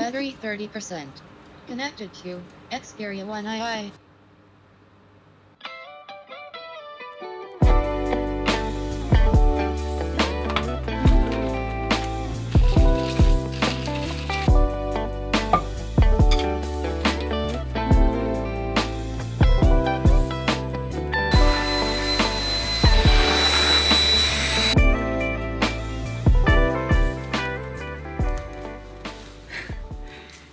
Battery 30%. Connected to Xperia 1II.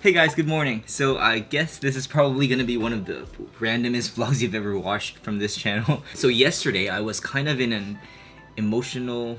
Hey guys, good morning. So I guess this is probably going to be one of the randomest vlogs you've ever watched from this channel. So yesterday I was kind of in an emotional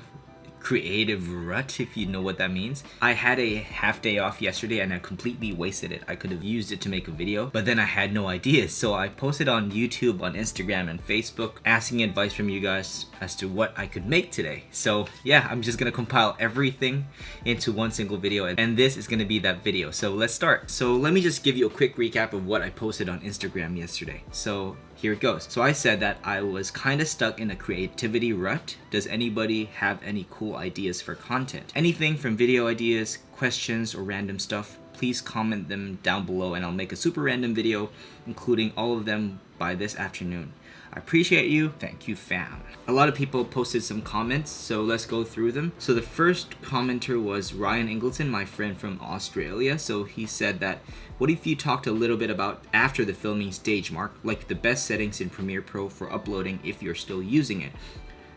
creative rut, if you know what that means. I had a half day off yesterday and I completely wasted it. I could have used it to make a video, but then I had no ideas. So I posted on YouTube, on Instagram, and Facebook asking advice from you guys as to what I could make today. So yeah, I'm just gonna compile everything into one single video, and this is gonna be that video. So let's start. So let me just give you a quick recap of what I posted on Instagram yesterday. So here it goes. So I said that I was kind of stuck in a creativity rut. Does anybody have any cool ideas for content? Anything from video ideas, questions, or random stuff, please comment them down below and I'll make a super random video including all of them by this afternoon. I appreciate you. Thank you, fam. A lot of people posted some comments, so let's go through them. So the first commenter was Ryan Ingleton, my friend from Australia. So he said that, what if you talked a little bit about after the filming stage, Mark, like the best settings in Premiere Pro for uploading if you're still using it?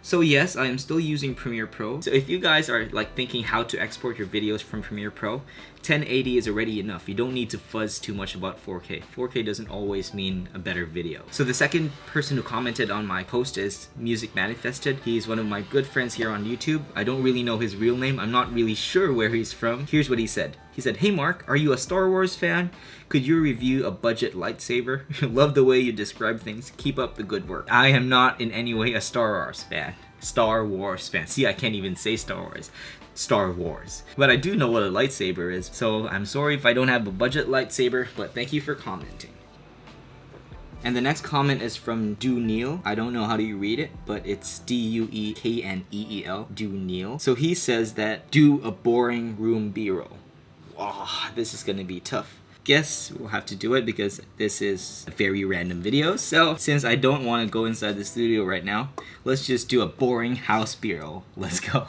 So yes, I am still using Premiere Pro. So if you guys are like thinking how to export your videos from Premiere Pro, 1080 is already enough. You don't need to fuzz too much about 4K. 4K doesn't always mean a better video. So the second person who commented on my post is Music Manifested. He's one of my good friends here on YouTube. I don't really know his real name. I'm not really sure where he's from. Here's what he said. He said, "Hey Mark, are you a Star Wars fan? Could you review a budget lightsaber? Love the way you describe things. Keep up the good work." I am not in any way a Star Wars fan. Star Wars fan. See, I can't even say Star Wars. Star Wars. But I do know what a lightsaber is, so I'm sorry if I don't have a budget lightsaber, but thank you for commenting. And the next comment is from Do Neil. I don't know how do you read it, but it's D-U-E-K-N-E-E-L, Do Neil. So he says that do a boring room B-roll. Oh, this is gonna be tough. Guess we'll have to do it because this is a very random video. So since I don't want to go inside the studio right now, let's just do a boring house B-roll. Let's go.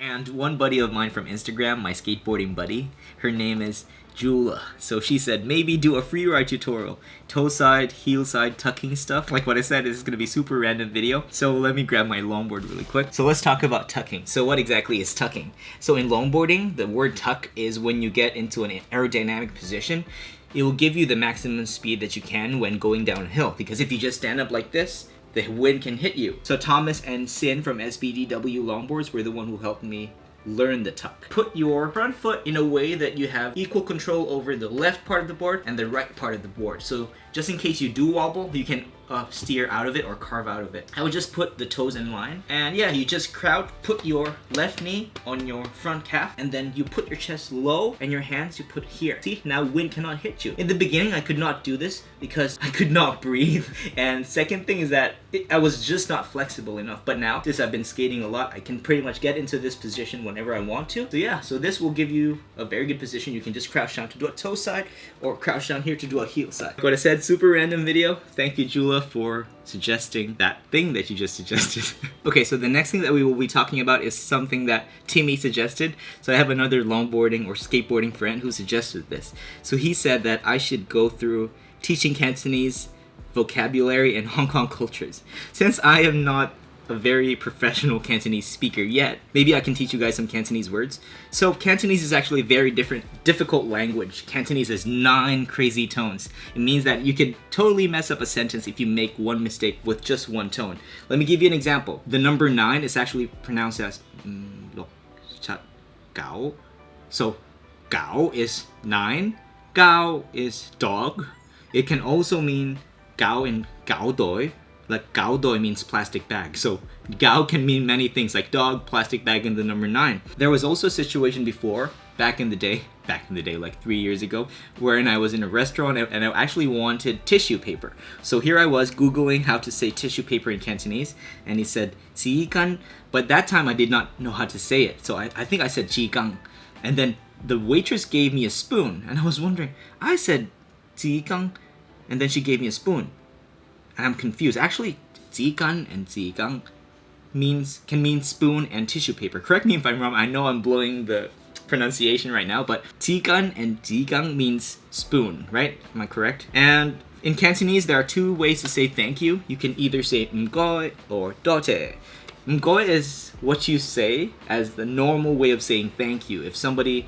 And one buddy of mine from Instagram, my skateboarding buddy, her name is Jula. So she said, maybe do a free ride tutorial. Toe side, heel side, tucking stuff. Like what I said, this is going to be super random video. So let me grab my longboard really quick. So let's talk about tucking. So what exactly is tucking? So in longboarding, the word tuck is when you get into an aerodynamic position. It will give you the maximum speed that you can when going downhill. Because if you just stand up like this, the wind can hit you. So Thomas and Sin from SBDW Longboards were the one who helped me learn the tuck. Put your front foot in a way that you have equal control over the left part of the board and the right part of the board. So just in case you do wobble, you can steer out of it or carve out of it. I would just put the toes in line, and yeah, you just put your left knee on your front calf, and then you put your chest low and your hands you put here. See, now wind cannot hit you. In the beginning, I could not do this because I could not breathe. And second thing is that I was just not flexible enough. But now, since I've been skating a lot, I can pretty much get into this position whenever I want to. So yeah, so this will give you a very good position. You can just crouch down to do a toe side or crouch down here to do a heel side. Like what I said, super random video. Thank you, Jula, for suggesting that thing that you just suggested. Okay, so the next thing that we will be talking about is something that Timmy suggested. So I have another longboarding or skateboarding friend who suggested this. So he said that I should go through teaching Cantonese vocabulary and Hong Kong cultures. Since I am not a very professional Cantonese speaker yet, maybe I can teach you guys some Cantonese words. So Cantonese is actually a very difficult language. Cantonese has 9 crazy tones. It means that you could totally mess up a sentence if you make one mistake with just one tone. Let me give you an example. The number 9 is actually pronounced as gao. So gao is 9, gao is dog. It can also mean gao in gao doi. Like gao doi means plastic bag. So gao can mean many things like dog, plastic bag, and the number 9. There was also a situation before, back in the day, like 3 years ago, wherein I was in a restaurant and I actually wanted tissue paper. So here I was Googling how to say tissue paper in Cantonese, and he said ji gan, but that time I did not know how to say it. So I think I said ji gang. And then the waitress gave me a spoon, and I was wondering, I said ji gang, and then she gave me a spoon. And I'm confused. Actually, ji gan and ji gang can mean spoon and tissue paper. Correct me if I'm wrong. I know I'm blowing the pronunciation right now, but jigan and jigang means spoon, right? Am I correct? And in Cantonese, there are 2 ways to say thank you. You can either say mgoi or doche. Mgoi is what you say as the normal way of saying thank you. If somebody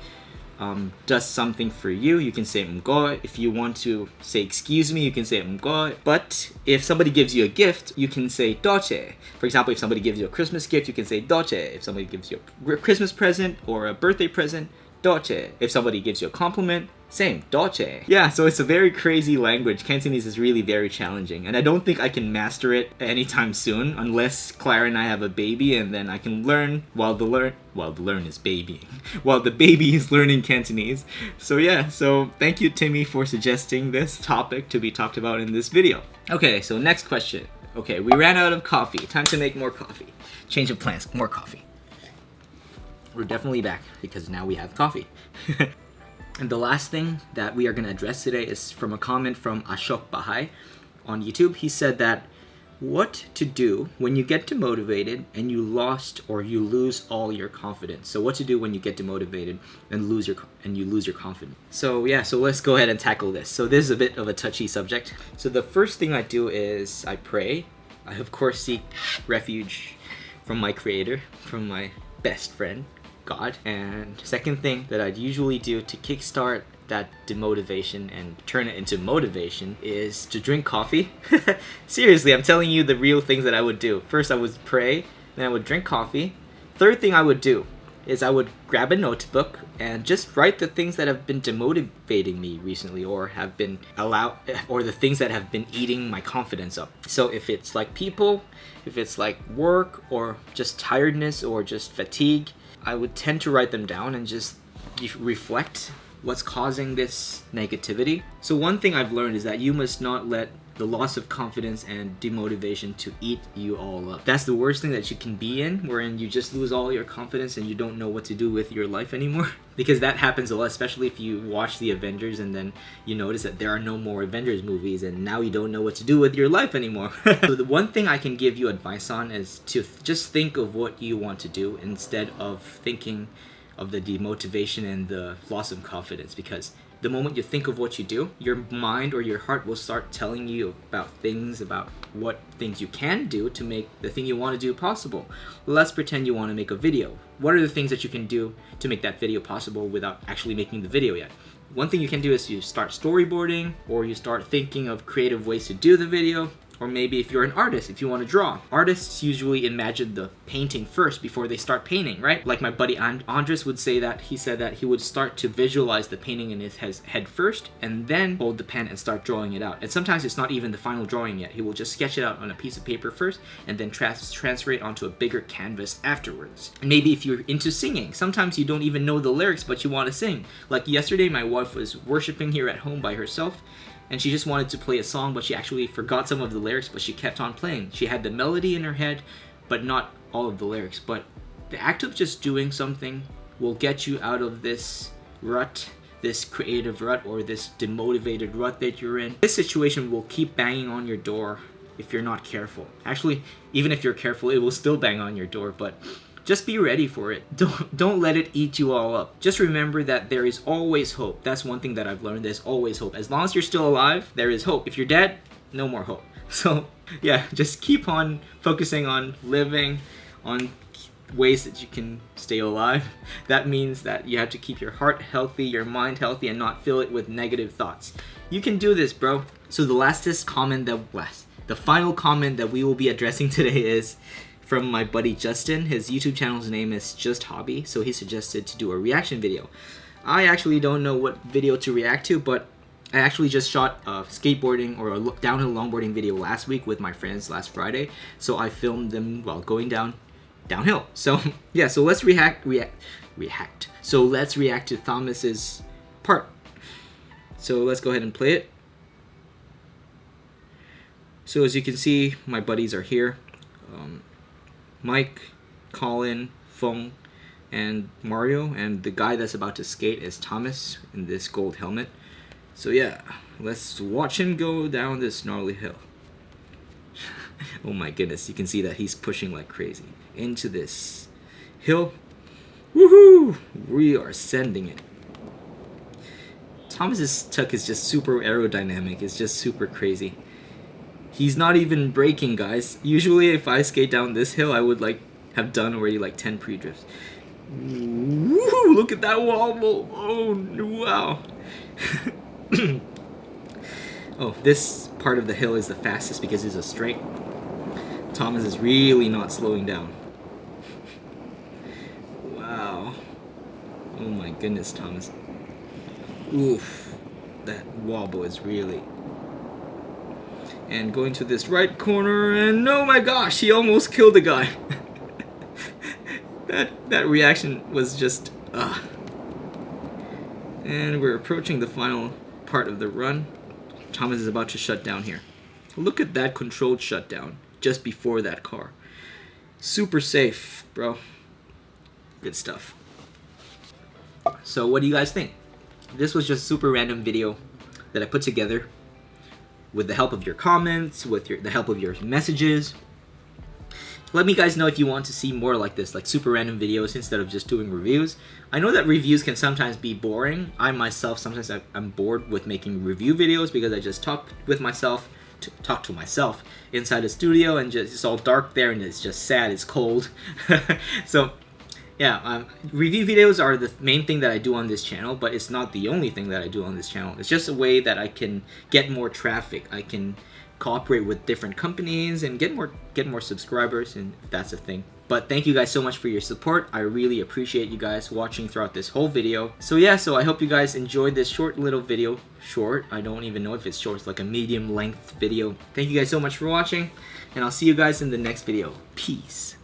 does something for you, you can say mgoi. If you want to say excuse me, you can say mgoi. But if somebody gives you a gift, you can say doche. For example, if somebody gives you a Christmas gift, you can say doche. If somebody gives you a Christmas present or a birthday present, doche. If somebody gives you a compliment, same, doche. Yeah, so it's a very crazy language. Cantonese is really very challenging, and I don't think I can master it anytime soon unless Clara and I have a baby, and then I can learn while the learn is babying, while the baby is learning Cantonese. So yeah, so thank you, Timmy, for suggesting this topic to be talked about in this video. Okay, so next question. Okay, we ran out of coffee. Time to make more coffee. Change of plans, more coffee. We're definitely back because now we have coffee. And the last thing that we are going to address today is from a comment from Ashok Bahai on YouTube. He said that what to do when you get demotivated and you lose all your confidence. So what to do when you get demotivated and you lose your confidence. So yeah, so let's go ahead and tackle this. So this is a bit of a touchy subject. So the first thing I do is I pray. I of course seek refuge from my creator, from my best friend, God. And second thing that I'd usually do to kickstart that demotivation and turn it into motivation is to drink coffee. Seriously, I'm telling you the real things that I would do. First I would pray, then I would drink coffee. Third thing I would do is I would grab a notebook and just write the things that have been demotivating me recently or the things that have been eating my confidence up. So if it's like people, if it's like work or just tiredness or just fatigue, I would tend to write them down and just reflect what's causing this negativity. So one thing I've learned is that you must not let the loss of confidence and demotivation to eat you all up. That's the worst thing that you can be in, wherein you just lose all your confidence and you don't know what to do with your life anymore. Because that happens a lot, especially if you watch the Avengers and then you notice that there are no more Avengers movies and now you don't know what to do with your life anymore. So the one thing I can give you advice on is to just think of what you want to do instead of thinking of the demotivation and the loss of confidence, because the moment you think of what you do, your mind or your heart will start telling you about what things you can do to make the thing you want to do possible. Let's pretend you want to make a video. What are the things that you can do to make that video possible without actually making the video yet? One thing you can do is you start storyboarding, or you start thinking of creative ways to do the video. Or maybe if you're an artist, if you want to draw. Artists usually imagine the painting first before they start painting, right? Like my buddy Andres would say that he said that he would start to visualize the painting in his head first and then hold the pen and start drawing it out. And sometimes it's not even the final drawing yet. He will just sketch it out on a piece of paper first and then transfer it onto a bigger canvas afterwards. And maybe if you're into singing, sometimes you don't even know the lyrics but you want to sing. Like yesterday, my wife was worshiping here at home by herself, and she just wanted to play a song, but she actually forgot some of the lyrics, but she kept on playing. She had the melody in her head, but not all of the lyrics. But the act of just doing something will get you out of this rut, this creative rut, or this demotivated rut that you're in. This situation will keep banging on your door if you're not careful. Actually, even if you're careful, it will still bang on your door, but just be ready for it. Don't let it eat you all up. Just remember that there is always hope. That's one thing that I've learned. There's always hope. As long as you're still alive, there is hope. If you're dead, no more hope. So yeah, just keep on focusing on living, on ways that you can stay alive. That means that you have to keep your heart healthy, your mind healthy, and not fill it with negative thoughts. You can do this, bro. So the final comment that we will be addressing today is from my buddy Justin. His YouTube channel's name is Just Hobby, so he suggested to do a reaction video. I actually don't know what video to react to, but I actually just shot a skateboarding or a downhill longboarding video last week with my friends last Friday, so I filmed them while going downhill. So yeah, so let's react. So let's react to Thomas's part. So let's go ahead and play it. So as you can see, my buddies are here. Mike, Colin, Feng, and Mario, and the guy that's about to skate is Thomas in this gold helmet. So yeah, let's watch him go down this gnarly hill. Oh my goodness, you can see that he's pushing like crazy into this hill. Woohoo! We are sending it. Thomas's tuck is just super aerodynamic. It's just super crazy. He's not even braking, guys. Usually if I skate down this hill, I would like have done already like 10 pre-drifts. Woo! Look at that wobble! Oh wow! Oh, this part of the hill is the fastest because it's a straight. Thomas is really not slowing down. Wow. Oh my goodness, Thomas. Oof. That wobble is really... And going to this right corner, and oh my gosh, he almost killed the guy. that reaction was just... And we're approaching the final part of the run. Thomas is about to shut down here. Look at that controlled shutdown just before that car. Super safe, bro. Good stuff. So what do you guys think? This was just a super random video that I put together with the help of your comments, with the help of your messages. Let me guys know if you want to see more like this, like super random videos instead of just doing reviews. I know that reviews can sometimes be boring. I myself, sometimes I'm bored with making review videos because I just talk to myself inside the studio, and just it's all dark there and it's just sad, it's cold. So yeah, review videos are the main thing that I do on this channel, but it's not the only thing that I do on this channel. It's just a way that I can get more traffic. I can cooperate with different companies and get more subscribers, and if that's a thing. But thank you guys so much for your support. I really appreciate you guys watching throughout this whole video. So yeah, so I hope you guys enjoyed this short little video. Short, I don't even know if it's short, it's like a medium length video. Thank you guys so much for watching, and I'll see you guys in the next video. Peace.